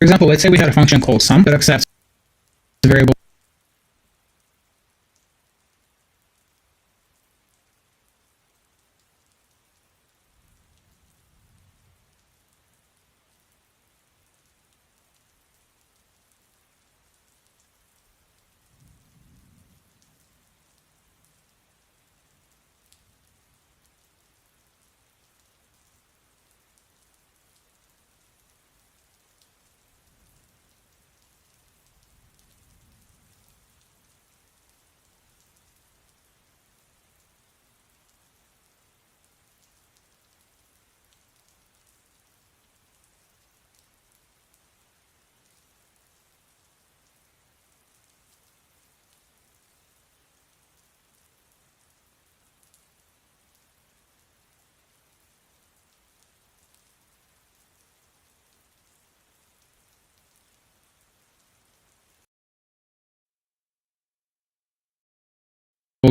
example, let's say we had a function called sum that accepts the variable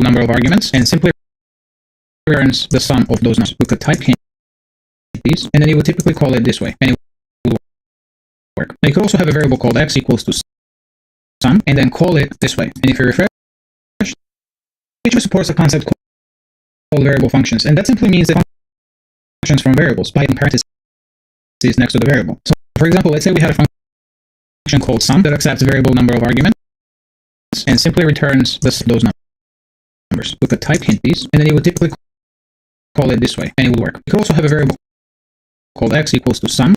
number of arguments and simply returns the sum of those numbers. We could type hint these, and then you would typically call it this way, and it will work. Now you could also have a variable called x equals to sum, and then call it this way. And if you refresh, it supports a concept called variable functions, and that simply means that functions from variables by parentheses next to the variable. So, for example, let's say we had a function called sum that accepts a variable number of arguments and simply returns those numbers. We could type hint these, and then you would typically call it this way, and it will work. You could also have a variable called x equals to sum,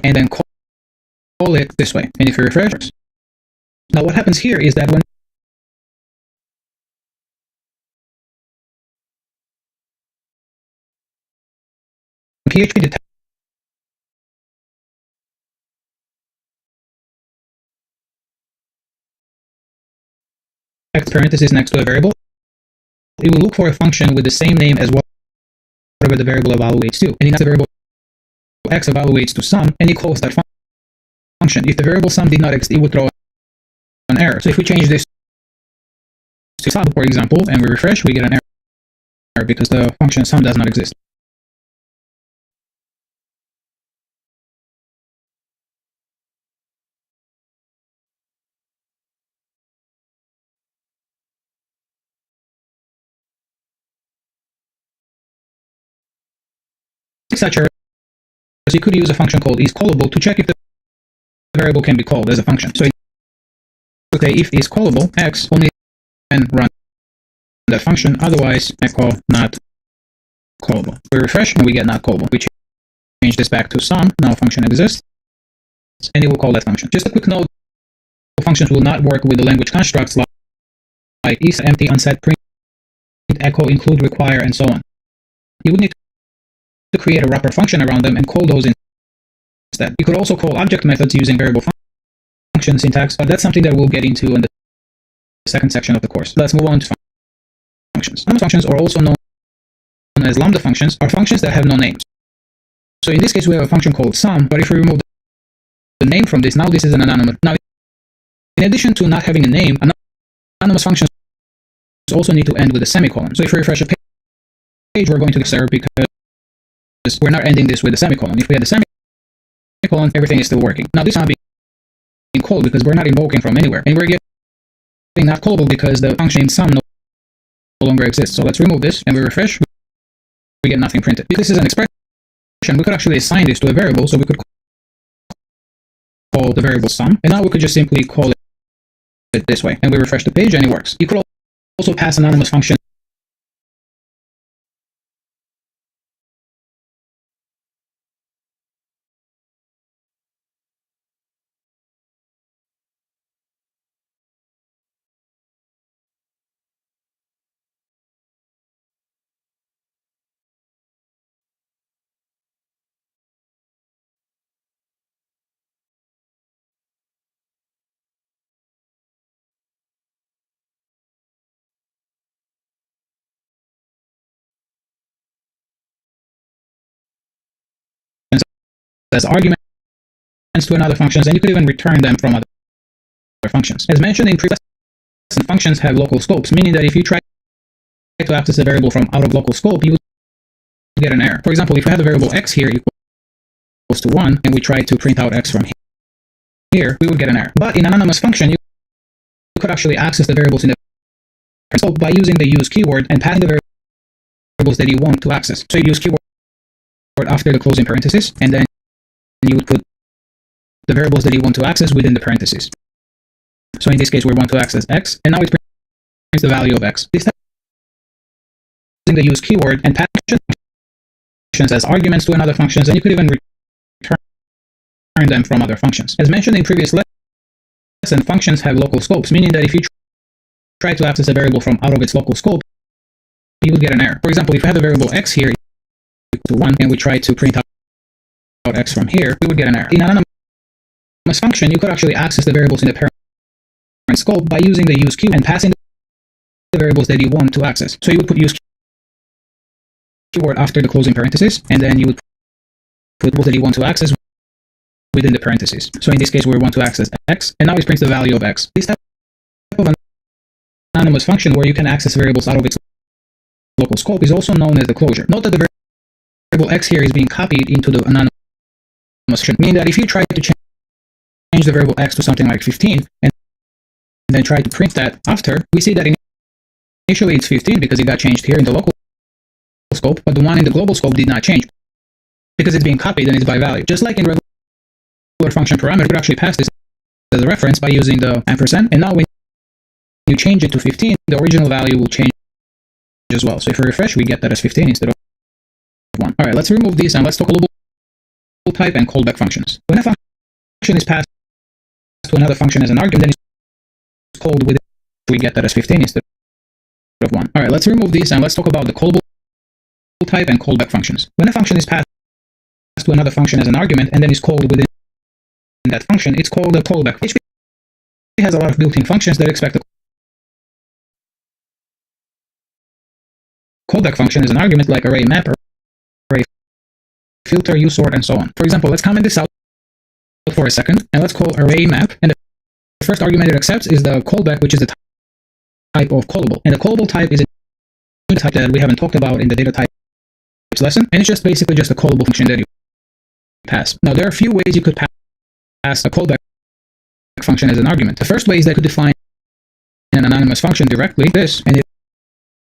and then call it this way. And if you refresh, now what happens here is that when PHP detects parentheses next to a variable, it will look for a function with the same name as whatever the variable evaluates to. And in the variable x evaluates to sum, and it calls that function. If the variable sum did not exist, it would throw an error. So if we change this to sum, for example, and we refresh, we get an error because the function sum does not exist. Such errors, you could use a function called isCallable to check if the variable can be called as a function. So okay, if isCallable x, only then run that function, otherwise echo not callable. We refresh and we get not callable. We change this back to sum, now function exists, and it will call that function. Just a quick note, functions will not work with the language constructs like is, empty, unset, print, echo, include, require, and so on. You would need to create a wrapper function around them and call those instead. You could also call object methods using variable function syntax, but that's something that we'll get into in the second section of the course. Let's move on to functions. Lambda functions, are also known as lambda functions, are functions that have no names. So in this case, we have a function called sum, but if we remove the name from this, now this is an anonymous. Now, in addition to not having a name, anonymous functions also need to end with a semicolon. So if we refresh a page, we're going to get this error because we're not ending this with a semicolon. If we had a semicolon, everything is still working. Now this is not being called because we're not invoking from anywhere, and we're getting not callable because the function sum no longer exists. So let's remove this and we refresh. We get nothing printed. If this is an expression, we could actually assign this to a variable. So we could call the variable sum, and now we could just simply call it this way, and we refresh the page and it works. You could also pass anonymous function as arguments to another functions, and you could even return them from other functions. As mentioned in previous lessons, functions have local scopes, meaning that if you try to access a variable from out of local scope, you would get an error. For example, if we had the variable x here equals to 1, and we tried to print out x from here, we would get an error. But in an anonymous function, you could actually access the variables in the scope by using the use keyword and passing the variables that you want to access. So you use keyword after the closing parenthesis, and then you would put the variables that you want to access within the parentheses. So in this case, we want to access x, and now it prints the value of x. This time, using the use keyword and pass functions as arguments to another functions, and you could even return them from other functions. As mentioned in previous lesson, functions have local scopes, meaning that if you try to access a variable from out of its local scope, you would get an error. For example, if we have the variable x here equal to 1, and we try to print out x from here, we would get an error. In an anonymous function, you could actually access the variables in the parent scope by using the use keyword and passing the variables that you want to access. So you would put use keyword after the closing parenthesis, and then you would put variables that you want to access within the parentheses. So in this case, we want to access x, and now it prints the value of x. This type of an anonymous function where you can access variables out of its local scope is also known as the closure. Note that the variable x here is being copied into the anonymous function, meaning that if you try to change the variable x to something like 15, and then try to print that after, we see that initially it's 15 because it got changed here in the local scope, but the one in the global scope did not change because it's being copied and it's by value. Just like in regular function parameter, we could actually pass this as a reference by using the ampersand, and now when you change it to 15, the original value will change as well. So if we refresh, we get that as 15 instead of 1. Alright, let's remove these and let's talk global type and callback functions. When a function is passed to another function as an argument, then it's called with it, we get that as 15 instead of 1. Alright, let's remove these and let's talk about the callable type and callback functions. When a function is passed to another function as an argument and then is called within that function, it's called a callback. PHP has a lot of built-in functions that expect a callback function as an argument, like array map, array filter, usort, and so on. For example, let's comment this out for a second, and let's call array map, and the first argument it accepts is the callback, which is the type of callable. And the callable type is a type that we haven't talked about in the data types lesson, and it's just basically just a callable function that you pass. Now, there are a few ways you could pass a callback function as an argument. The first way is that you could define an anonymous function directly, this, and it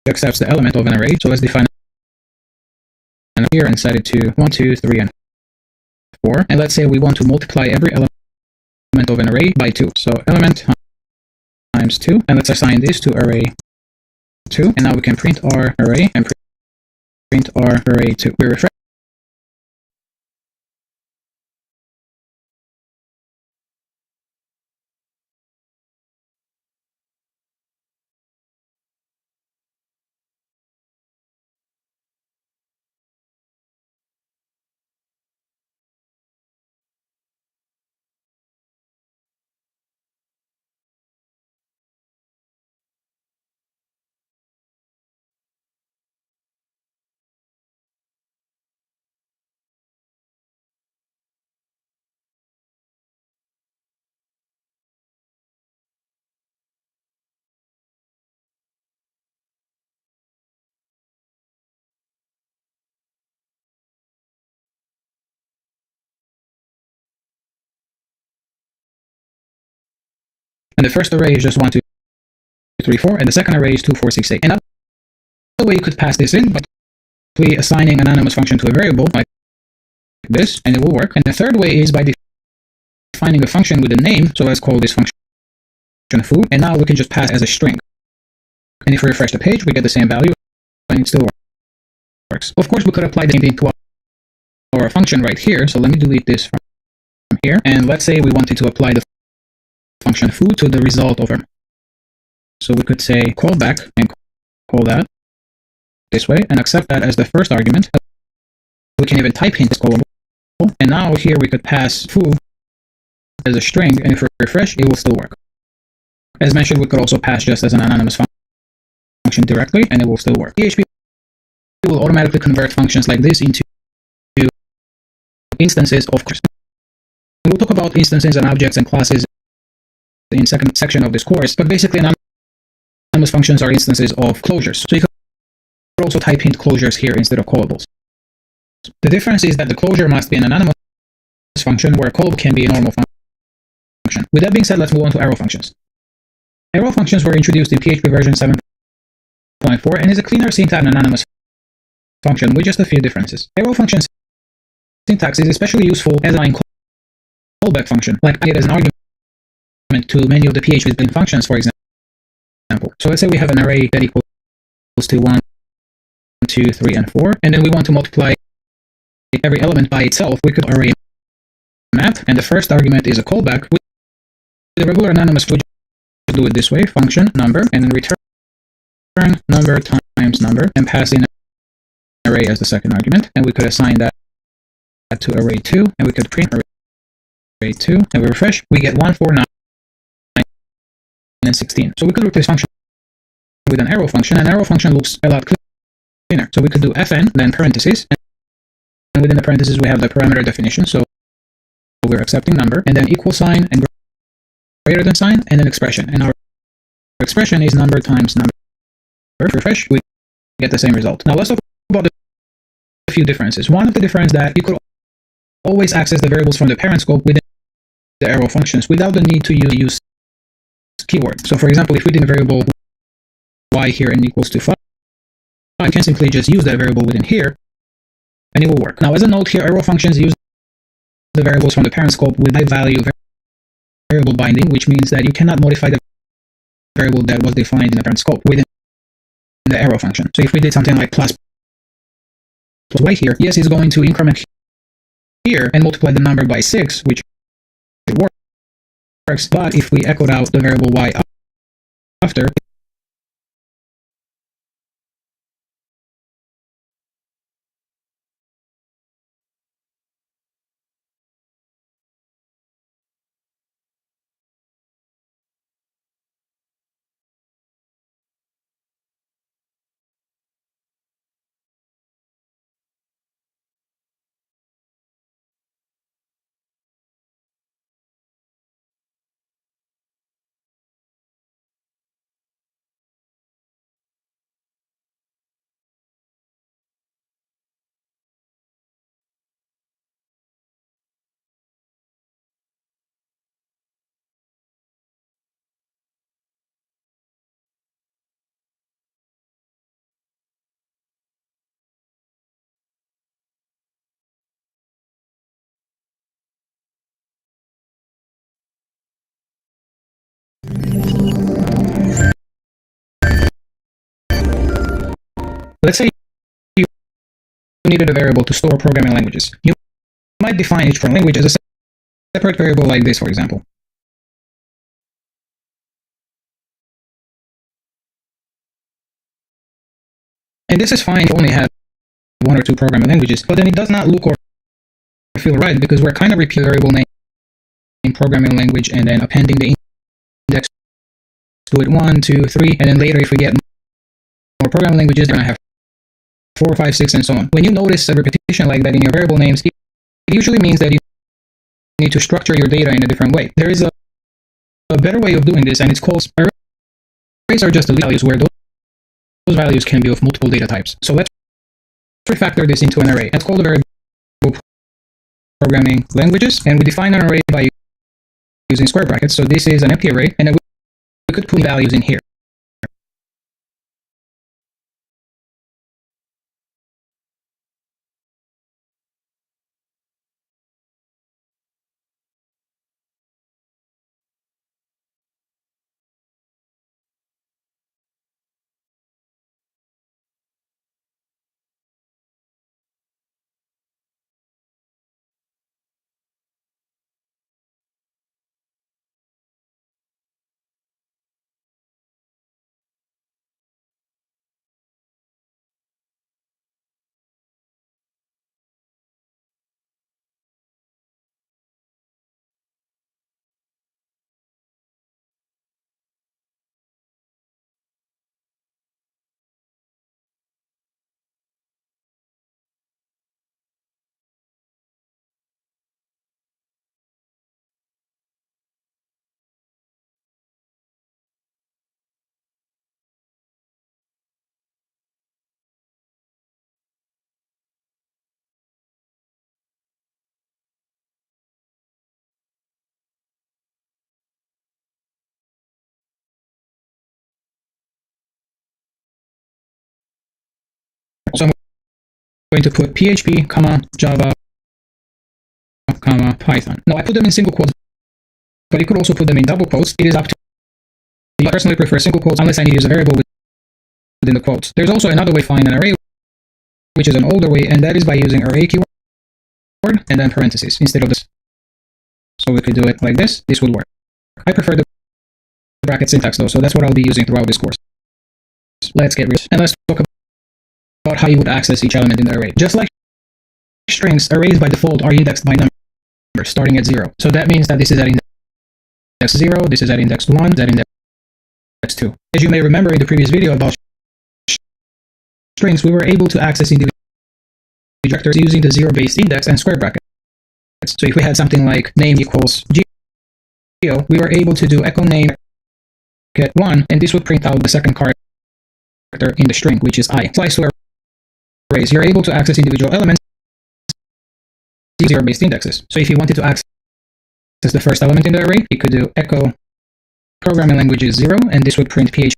accepts the element of an array. So let's define it here and set it to 1, 2, 3, and 4. And let's say we want to multiply every element of an array by 2. So element times 2, and let's assign this to array 2. And now we can print our array and print our array 2. We refresh. And the first array is just 1, 2, 3, 4, and the second array is 2, 4, 6, 8. Another way you could pass this in, but by assigning an anonymous function to a variable like this, and it will work. And the third way is by defining a function with a name. So let's call this function foo, and now we can just pass as a string. And if we refresh the page, we get the same value, and it still works. Of course, we could apply the same thing to our function right here. So let me delete this from here, and let's say we wanted to apply the function foo to the result of our. So we could say callback and call that this way and accept that as the first argument. We can even type in this callable, and now here we could pass foo as a string, and if we refresh, it will still work. As mentioned, we could also pass just as an anonymous function directly, and it will still work. PHP will automatically convert functions like this into instances of course. We'll talk about instances and objects and classes in the second section of this course, but basically anonymous functions are instances of closures. So you also type int closures here instead of callables. The difference is that the closure must be an anonymous function, where a callable can be a normal function. With that being said, let's move on to arrow functions. Arrow functions were introduced in PHP version 7.4 and is a cleaner syntax and anonymous function with just a few differences. Arrow function syntax is especially useful as a line callback function, like it as an argument to many of the PHP's built-in functions, for example. So let's say we have an array that equals to 1, 2, 3, and 4, and then we want to multiply every element by itself. We could array map, and the first argument is a callback. With the regular anonymous, we do it this way: function number, and then return number times number, and pass in array as the second argument. And we could assign that to array 2, and we could print array 2, and we refresh, we get 1, 4, 9, and 16. So we could look at this function with an arrow function. An arrow function looks a lot cleaner. So we could do fn, then parentheses, and within the parentheses we have the parameter definition. So we're accepting number, and then equal sign, and greater than sign, and then expression. And our expression is number times number. Refresh, we get the same result. Now let's talk about a few differences. One of the differences that you could always access the variables from the parent scope within the arrow functions without the need to use keyword. So for example, if we did a variable y here and equals to 5, I can simply just use that variable within here and it will work. Now as a note here, arrow functions use the variables from the parent scope with high value variable binding, which means that you cannot modify the variable that was defined in the parent scope within the arrow function. So if we did something like plus y here, yes, it's going to increment here and multiply the number by 6, which works, but if we echoed out the variable y after, let's say you needed a variable to store programming languages. You might define each programming language as a separate variable like this, for example. And this is fine if you only have 1 or 2 programming languages, but then it does not look or feel right because we're kind of repeating variable name in programming language and then appending the index to it 1, 2, 3, and then later if we get more programming languages, they're going to have 4, 5, 6, and so on. When you notice a repetition like that in your variable names, it usually means that you need to structure your data in a different way. There is a better way of doing this, and it's called arrays are just the values where those values can be of multiple data types. So let's refactor this into an array. Let's call the variable programming languages, and we define an array by using square brackets. So this is an empty array, and then we could put values in here. going to put PHP, Java, Python. Now I put them in single quotes, but you could also put them in double quotes. It is up to you. I personally prefer single quotes unless I need to use a variable within the quotes. There's also another way to find an array, which is an older way, and that is by using array keyword and then parentheses instead of this. So we could do it like this. This would work. I prefer the bracket syntax though, so that's what I'll be using throughout this course. Let's get real and let's talk about how you would access each element in the array. Just like strings, arrays by default are indexed by number starting at 0. So that means that this is at index 0, this is at index 1, that index 2. As you may remember in the previous video about strings, we were able to access individual vectors using the 0-based index and square brackets. So if we had something like name equals geo, we were able to do echo name get 1, and this would print out the second character in the string, which is I. Slice to arrays, you're able to access individual elements using 0-based indexes. So if you wanted to access the first element in the array, you could do echo programming languages 0, and this would print PHP.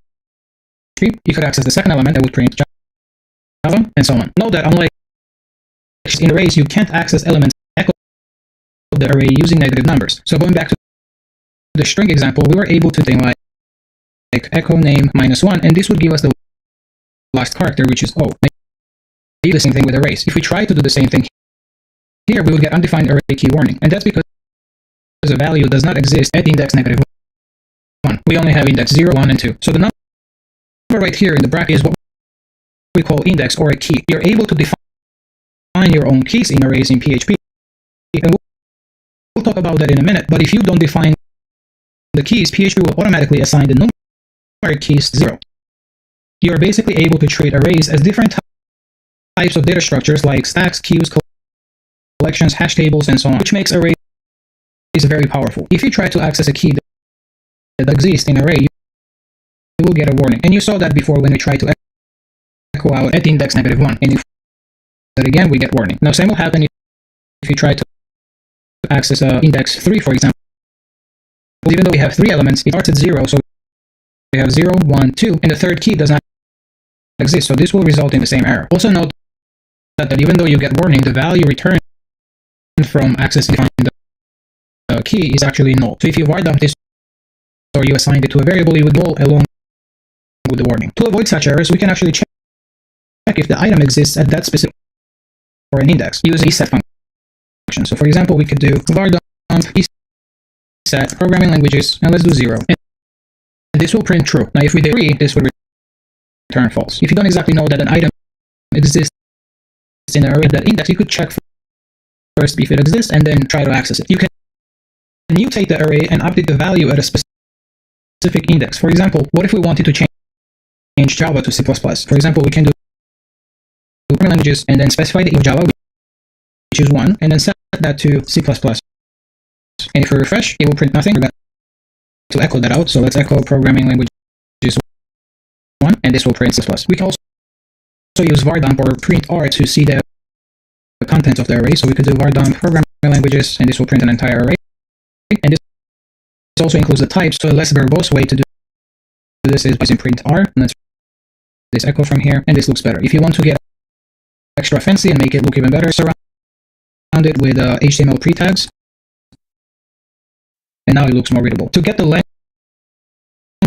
You could access the second element, that would print Java, and so on. Note that unlike in arrays, you can't access elements echo the array using negative numbers. So going back to the string example, we were able to think like echo name -1, and this would give us the last character, which is O. Do the same thing with arrays. If we try to do the same thing here, we will get undefined array key warning, and that's because a value does not exist at index -1. We only have index 0, 1, and 2. So the number right here in the bracket is what we call index or a key. You're able to define your own keys in arrays in PHP, and we'll talk about that in a minute. But if you don't define the keys, PHP will automatically assign the numeric keys 0. You're basically able to treat arrays as different types of data structures like stacks, queues, collections, hash tables, and so on, which makes arrays very powerful. If you try to access a key that exists in an array, you will get a warning. And you saw that before when we tried to echo out at index -1. And if that again, we get warning. Now, same will happen if you try to access index 3, for example. Even though we have 3 elements, it starts at 0, so we have 0, 1, 2, and the third key does not exist, so this will result in the same error. Also note that even though you get warning, the value returned from accessing the key is actually null. So if you var dump this or you assigned it to a variable, it would null along with the warning. To avoid such errors, we can actually check if the item exists at that specific or an index using set function. So for example, we could do var dump set programming languages, and let's do 0. And this will print true. Now if we did 3, this would return false. If you don't exactly know that an item exists in an array at that index, you could check first if it exists and then try to access it. You can mutate the array and update the value at a specific index. For example, what if we wanted to change Java to C++? For example, we can do programming languages and then specify the if Java, which is 1, and then set that to C++. And if we refresh, it will print nothing. To echo that out, so let's echo programming languages 1, and this will print C++. We can also use var dump or print r to see the contents of the array. So we could do var dump programming languages, and this will print an entire array. And this also includes the type, so a less verbose way to do this is using print r. And let's this echo from here, and this looks better. If you want to get extra fancy and make it look even better, surround it with HTML pre-tags. And now it looks more readable. To get the length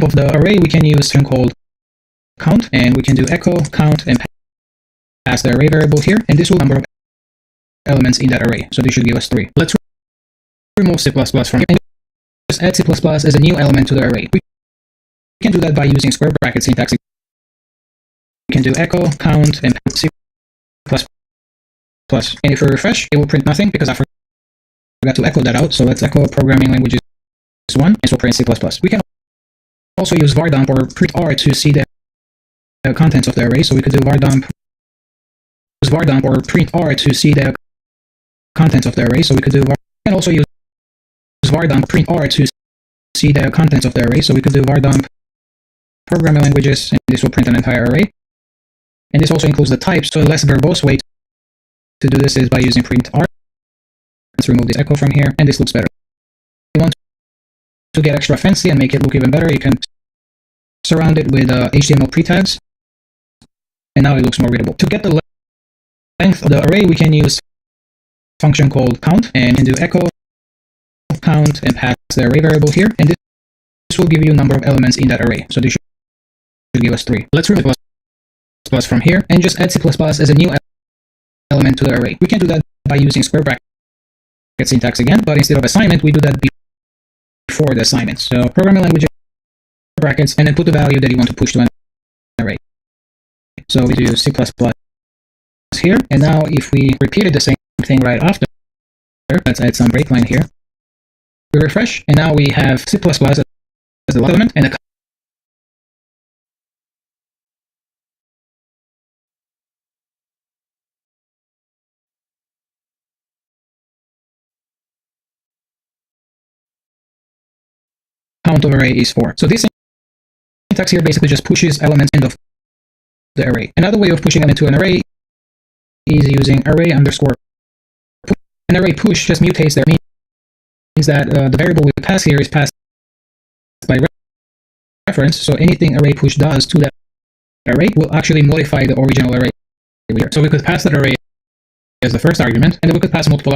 of the array, we can use a string called count, and we can do echo count and pass the array variable here, and this will number of elements in that array. So this should give us 3. Let's remove C++ from here and just add C++ as a new element to the array. We can do that by using square bracket syntax. We can do echo count and C++. And if we refresh, it will print nothing because I forgot to echo that out. So let's echo programming languages 1, and so print C++. We can also use var dump or print r to see the contents of the array. So we could do var dump or print r to see the contents of the array. So we could do var. We can also use var dump print r to see the contents of the array. So we could do var dump programming languages, and this will print an entire array. And this also includes the type. So a less verbose way to do this is by using print r. Let's remove this echo from here, and this looks better. If you want to get extra fancy and make it look even better, you can surround it with HTML pre-tags, and now it looks more readable. To get the length of the array, we can use a function called count, and do echo count and pass the array variable here, and this will give you a number of elements in that array. So this should give us 3. Let's remove plus from here and just add C++ as a new element to the array. We can do that by using square bracket syntax again, but instead of assignment, we do that before the assignment. So programming language brackets, and then put the value that you want to push to an array. So we do C++ here, and now if we repeated the same thing right after, let's add some breakline here. We refresh, and now we have C++ as the element and a count of array is 4. So this syntax here basically just pushes elements into the array. Another way of pushing element to an array is using array underscore push. An array push just mutates there, means that the variable we pass here is passed by reference, so anything array push does to that array will actually modify the original array here. So we could pass that array as the first argument, and then we could pass multiple